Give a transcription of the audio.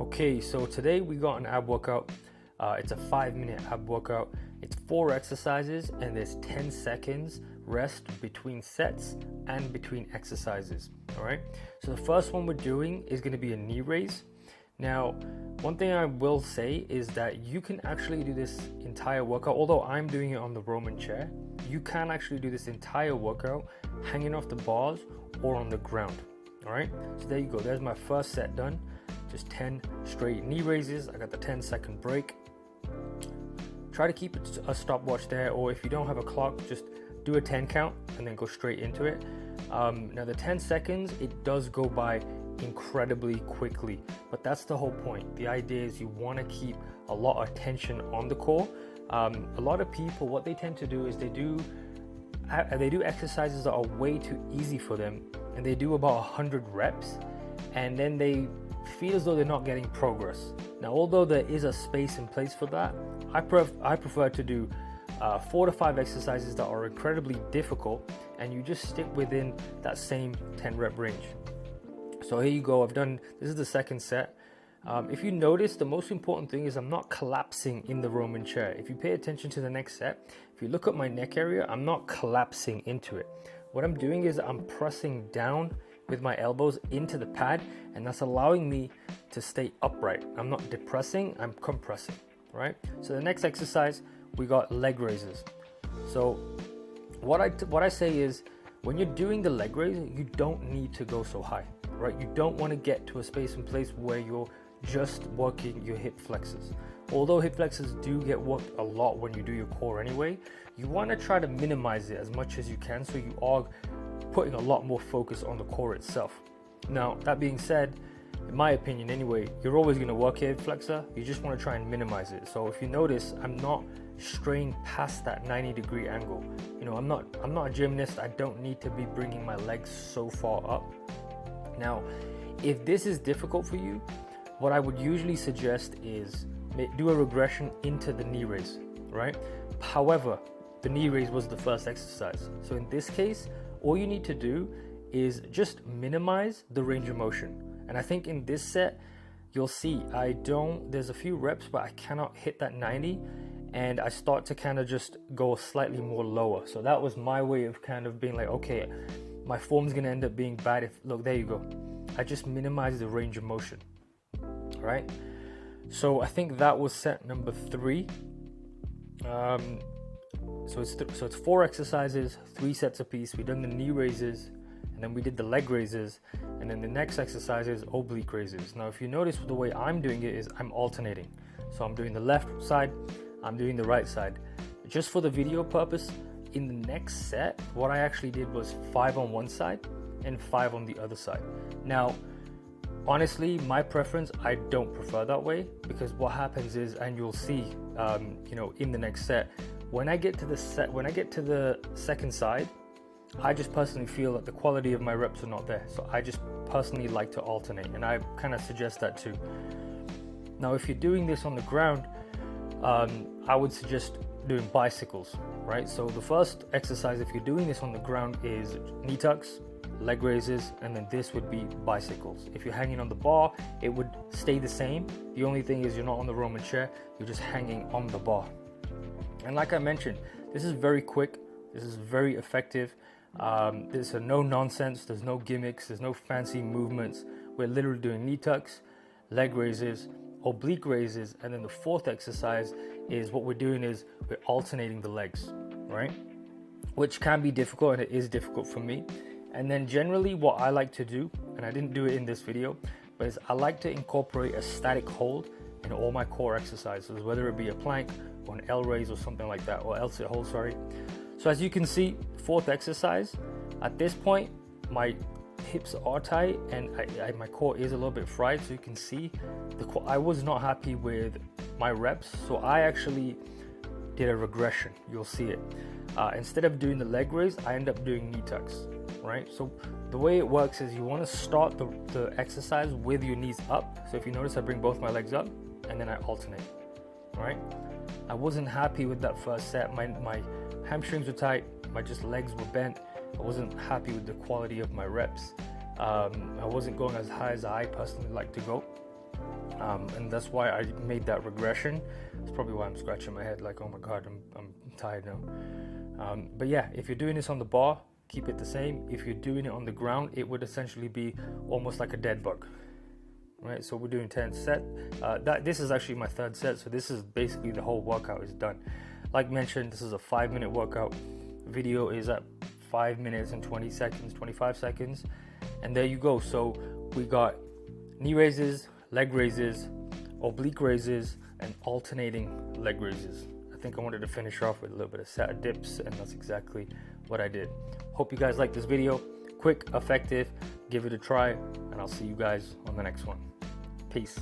Okay, so today we got an ab workout. It's a 5-minute ab workout. It's 4 exercises and there's 10 seconds rest between sets and between exercises. All right, so the first one we're doing is going to be a knee raise. Now, one thing I will say is that you can actually do this entire workout, although I'm doing it on the Roman chair. You can actually do this entire workout hanging off the bars or on the ground. All right, so there you go. There's my first set done. Just 10 straight knee raises. I got the 10-second break. Try to keep a stopwatch there, or if you don't have a clock, just do a 10 count and then go straight into it. Now the 10 seconds, it does go by incredibly quickly, but that's the whole point. The idea is you want to keep a lot of tension on the core. A lot of people, what they tend to do is they do exercises that are way too easy for them, and they do about 100 reps, and then they feel as though they're not getting progress. Now, although there is a space in place for that, I prefer to do 4 to 5 exercises that are incredibly difficult, and you just stick within that same 10 rep range. So here you go. This is the second set. If you notice, the most important thing is I'm not collapsing in the Roman chair. If you pay attention to the next set, if you look at my neck area, I'm not collapsing into it. What I'm doing is I'm pressing down with my elbows into the pad, and that's allowing me to stay upright. I'm not depressing, I'm compressing, right? So the next exercise, we got leg raises. So what I say is, when you're doing the leg raise, you don't need to go so high, right? You don't want to get to a space and place where you're just working your hip flexors. Although hip flexors do get worked a lot when you do your core anyway, you want to try to minimize it as much as you can, so you are putting a lot more focus on the core itself. Now, that being said, in my opinion anyway, you're always going to work your hip flexor. You just want to try and minimize it. So if you notice, I'm not straying past that 90-degree angle. You know, I'm not a gymnast. I don't need to be bringing my legs so far up. Now, if this is difficult for you, what I would usually suggest is do a regression into the knee raise, right? However, the knee raise was the first exercise. So in this case, all you need to do is just minimize the range of motion. And I think in this set, you'll see there's a few reps, but I cannot hit that 90, and I start to kind of just go slightly more lower. So that was my way of kind of being like, okay, my form's gonna end up being bad look, there you go. I just minimized the range of motion, right? So I think that was set number 3. So it's 4 exercises, 3 sets apiece. We've done the knee raises, and then we did the leg raises, and then the next exercise is oblique raises. Now, if you notice, the way I'm doing it is I'm alternating. So I'm doing the left side, I'm doing the right side. Just for the video purpose, in the next set, what I actually did was 5 on one side and 5 on the other side. Now, honestly, my preference, I don't prefer that way, because what happens is, and you'll see, in the next set, when I get to the second side, I just personally feel that the quality of my reps are not there. So I just personally like to alternate, and I kind of suggest that too. Now, if you're doing this on the ground, I would suggest doing bicycles, right? So the first exercise, if you're doing this on the ground, is knee tucks, leg raises, and then this would be bicycles. If you're hanging on the bar, it would stay the same. The only thing is you're not on the Roman chair, you're just hanging on the bar. And like I mentioned, this is very quick, this is very effective. There's no nonsense, there's no gimmicks, there's no fancy movements. We're literally doing knee tucks, leg raises, oblique raises, and then the 4th exercise is what we're doing is we're alternating the legs, right? Which can be difficult, and it is difficult for me. And then generally what I like to do, and I didn't do it in this video, but is I like to incorporate a static hold in all my core exercises, whether it be a plank or an L raise or something like that, or L sit hold, sorry. So as you can see, 4th exercise, at this point, my hips are tight and my core is a little bit fried. So you can see I was not happy with my reps. So I actually did a regression. You'll see it. Instead of doing the leg raise, I end up doing knee tucks, right? So the way it works is you want to start the exercise with your knees up. So if you notice, I bring both my legs up and then I alternate, right? I wasn't happy with that first set. My hamstrings were tight, my legs were bent. I wasn't happy with the quality of my reps. I wasn't going as high as I personally like to go. and that's why I made that regression. It's probably why I'm scratching my head like, oh my god, I'm tired now. But yeah, if you're doing this on the bar, keep it the same. If you're doing it on the ground, it would essentially be almost like a dead bug, right? So we're doing 10 sets. This is actually my third set, so this is basically the whole workout is done. Like mentioned, this is a 5-minute workout. Video is at 5 minutes and 20 seconds, 25 seconds, and there you go. So we got knee raises, leg raises, oblique raises, and alternating leg raises. I think I wanted to finish off with a little bit of set dips, and that's exactly what I did. Hope you guys like this video. Quick, effective, give it a try, and I'll see you guys on the next one. Peace.